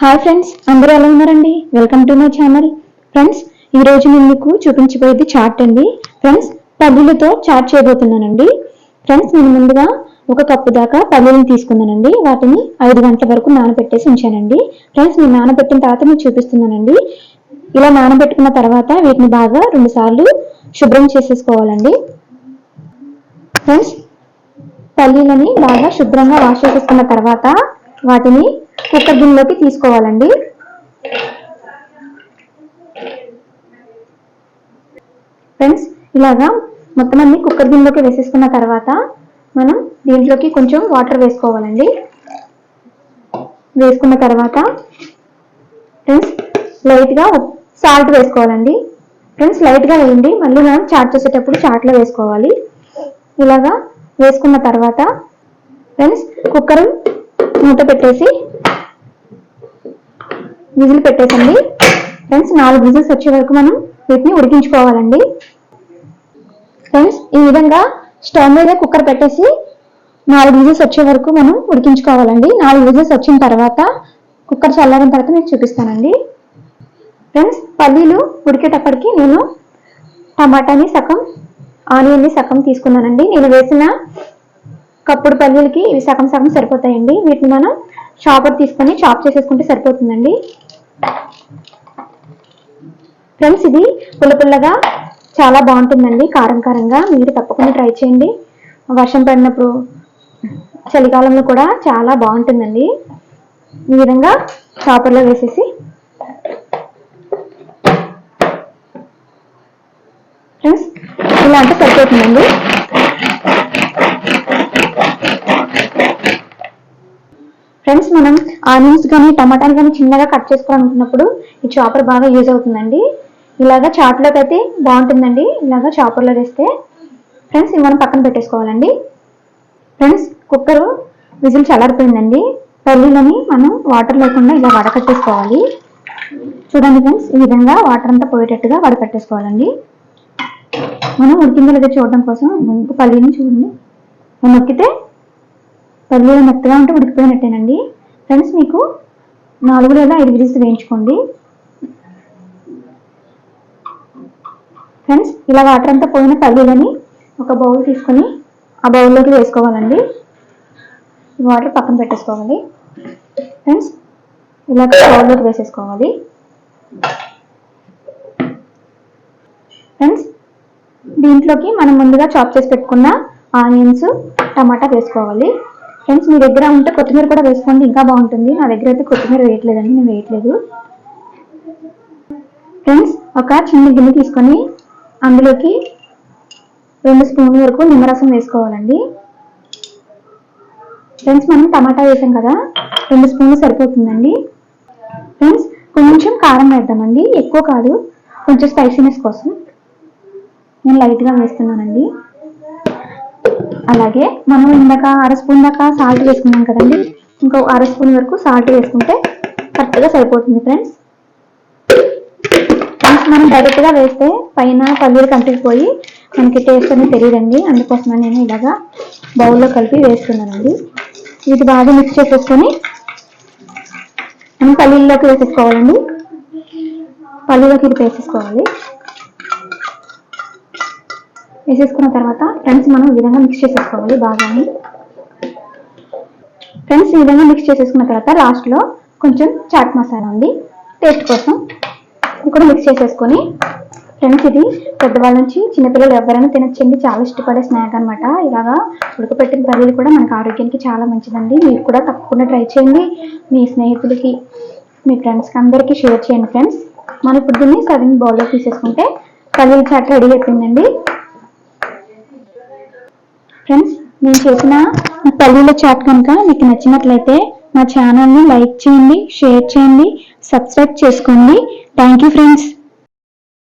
Hi friends, అందరూ ఎలా ఉన్నారండి? Welcome to my channel. Friends, ఈ రోజు నేను మీకు చూపించబోయేది చాట్ అండి. ఫ్రెండ్స్, పల్లీలతో చాట్ చేయబోతున్నానండి. ఫ్రెండ్స్, నేను ముందుగా ఒక కప్పు దాకా పల్లీలను తీసుకున్నానండి. వాటిని 5 గంటల వరకు నానబెట్టేసి ఉంచానండి. ఫ్రెండ్స్, నేను నానబెట్టిన తర్వాత మీకు చూపిస్తున్నానండి. ఇలా నానబెట్టుకున్న తర్వాత వీటిని బాగా 2 సార్లు శుభ్రం చేసేసుకోవాలండి. ఫ్రెండ్స్, పల్లీలని బాగా శుభ్రంగా వాష్ చేసేసుకున్న తర్వాత వాటిని కుక్కర్ గిన్నెలోకి తీసుకోవాలండి. ఫ్రెండ్స్, ఇలాగా మొత్తం అన్ని కుక్కర్ గిన్నెలోకి వేసేసుకున్న తర్వాత మనం దీంట్లోకి కొంచెం వాటర్ వేసుకోవాలండి. వేసుకున్న తర్వాత ఫ్రెండ్స్ లైట్గా సాల్ట్ వేసుకోవాలండి. ఫ్రెండ్స్, లైట్గా వేయండి, మళ్ళీ మనం చాట్ చేసేటప్పుడు చాట్లో వేసుకోవాలి. ఇలాగా వేసుకున్న తర్వాత ఫ్రెండ్స్ కుక్కర్ మూత పెట్టేసి విజిల్ పెట్టేసండి. ఫ్రెండ్స్, 4 విజిల్స్ వచ్చే వరకు మనం వీటిని ఉడికించుకోవాలండి. ఫ్రెండ్స్, ఈ విధంగా స్టవ్ మీద కుక్కర్ పెట్టేసి 4 విజిల్స్ వచ్చే వరకు మనం ఉడికించుకోవాలండి. 4 విజిల్స్ వచ్చిన తర్వాత కుక్కర్ చల్లారిన తర్వాత మీకు చూపిస్తానండి. ఫ్రెండ్స్, పల్లీలు ఉడికేటప్పటికి నేను టమాటాని సగం, ఆనియన్ని సగం తీసుకున్నానండి. నేను వేసిన కప్పుడు పల్లీలకి ఇవి సగం సగం సరిపోతాయండి. వీటిని మనం చాపర్ తీసుకొని చాప్ చేసేసుకుంటే సరిపోతుందండి. ఫ్రెండ్స్, ఇది పుల్లపుల్లగా చాలా బాగుంటుందండి, కారం కారంగా. మీరు తప్పకుండా ట్రై చేయండి. వర్షం పడినప్పుడు, చలికాలంలో కూడా చాలా బాగుంటుందండి. ఈ విధంగా చాపర్లో వేసేసి ఫ్రెండ్స్ ఇలా అంటే సరిపోతుందండి. ఫ్రెండ్స్, మనం ఆనియన్స్ కానీ టమాటాలు కానీ చిన్నగా కట్ చేసుకోవాలనుకున్నప్పుడు ఈ చాపర్ బాగా యూజ్ అవుతుందండి. ఇలాగా చాట్లోకి అయితే బాగుంటుందండి, ఇలాగా చాపర్లో వేస్తే. ఫ్రెండ్స్, ఇవి మనం పక్కన పెట్టేసుకోవాలండి. ఫ్రెండ్స్, కుక్కర్ విజిల్ చల్లారిపోయిందండి. పల్లీలని మనం వాటర్ లేకుండా ఇలా వడకట్టేసుకోవాలి. చూడండి ఫ్రెండ్స్, ఈ విధంగా వాటర్ అంతా పోయేటట్టుగా వడకట్టేసుకోవాలండి. మనం ఉడికిందో లేదో చూడడం కోసం పల్లీని చూడండి, నొక్కితే పల్లీలు మెత్తగా ఉంటే ఉడికిపోయినట్టేనండి. ఫ్రెండ్స్, మీకు 4 లేదా 5 విజిల్స్ వేయించుకోండి. ఫ్రెండ్స్, ఇలా వాటర్ అంతా పోయిన పల్లీలని ఒక బౌల్ తీసుకొని ఆ బౌల్లోకి వేసుకోవాలండి. వాటర్ పక్కన పెట్టేసుకోవాలి. ఫ్రెండ్స్, ఇలా బౌల్లోకి వేసేసుకోవాలి. ఫ్రెండ్స్, దీంట్లోకి మనం ముందుగా చాప్ చేసి పెట్టుకున్న ఆనియన్స్, టమాటా వేసుకోవాలి. ఫ్రెండ్స్, మీ దగ్గర ఉంటే కొత్తిమీర కూడా వేసుకోండి, ఇంకా బాగుంటుంది. నా దగ్గర అయితే కొత్తిమీర వేయట్లేదండి, నేను వేయట్లేదు. ఫ్రెండ్స్, ఒక చిన్న గిన్నె తీసుకొని అందులోకి 2 స్పూన్ల వరకు నిమ్మరసం వేసుకోవాలండి. ఫ్రెండ్స్, మనం టమాటా వేసాం కదా, 2 స్పూన్లు సరిపోతుందండి. ఫ్రెండ్స్, కొంచెం కారం వేద్దామండి, ఎక్కువ కాదు, కొంచెం స్పైసీనెస్ కోసం నేను లైట్గా వేస్తున్నానండి. అలాగే మనం ఇందాక 1/2 స్పూన్ దాకా సాల్ట్ వేసుకున్నాం కదండి, ఇంకో 1/2 స్పూన్ వరకు సాల్ట్ వేసుకుంటే కరెక్ట్గా సరిపోతుంది. ఫ్రెండ్స్, మనం డైరెక్ట్గా వేస్తే పైన పల్లీలు కంటుకుపోయి మనకి టేస్ట్ అనేది తెలియదండి. అందుకోసమని నేను ఇలాగా బౌల్లో కలిపి వేస్తున్నానండి. ఇది బాగా మిక్స్ చేసేసుకొని మనం పల్లీల్లోకి వేసేసుకోవాలండి. పల్లీలోకి ఇది వేసేసుకోవాలి. వేసేసుకున్న తర్వాత ఫ్రెండ్స్ మనం ఈ విధంగా మిక్స్ చేసేసుకోవాలి బాగానే. ఫ్రెండ్స్, ఈ విధంగా మిక్స్ చేసేసుకున్న తర్వాత లాస్ట్లో కొంచెం చాట్ మసాలా ఉంది టేస్ట్ కోసం, ఇది కూడా మిక్స్ చేసేసుకొని. ఫ్రెండ్స్, ఇది పెద్దవాళ్ళ నుంచి చిన్నపిల్లలు ఎవరైనా తినచ్చండి, చాలా ఇష్టపడే స్నాక్ అనమాట. ఇలాగా ఉడకపెట్టిన పల్లీలు కూడా మనకు ఆరోగ్యానికి చాలా మంచిదండి. మీరు కూడా తప్పకుండా ట్రై చేయండి. మీ స్నేహితులకి, మీ ఫ్రెండ్స్కి అందరికీ షేర్ చేయండి. ఫ్రెండ్స్, మనం ఇప్పుడు దీన్ని సర్వింగ్ బౌల్లో తీసేసుకుంటే పల్లీల చాట్ రెడీ అయిపోయిందండి. ఫ్రెండ్స్, నేను చేసిన పల్లీల చాట్ కనుక మీకు నచ్చినట్లయితే మా ఛానల్ని లైక్ చేయండి, షేర్ చేయండి, సబ్స్క్రైబ్ చేసుకోండి. Thank you friends.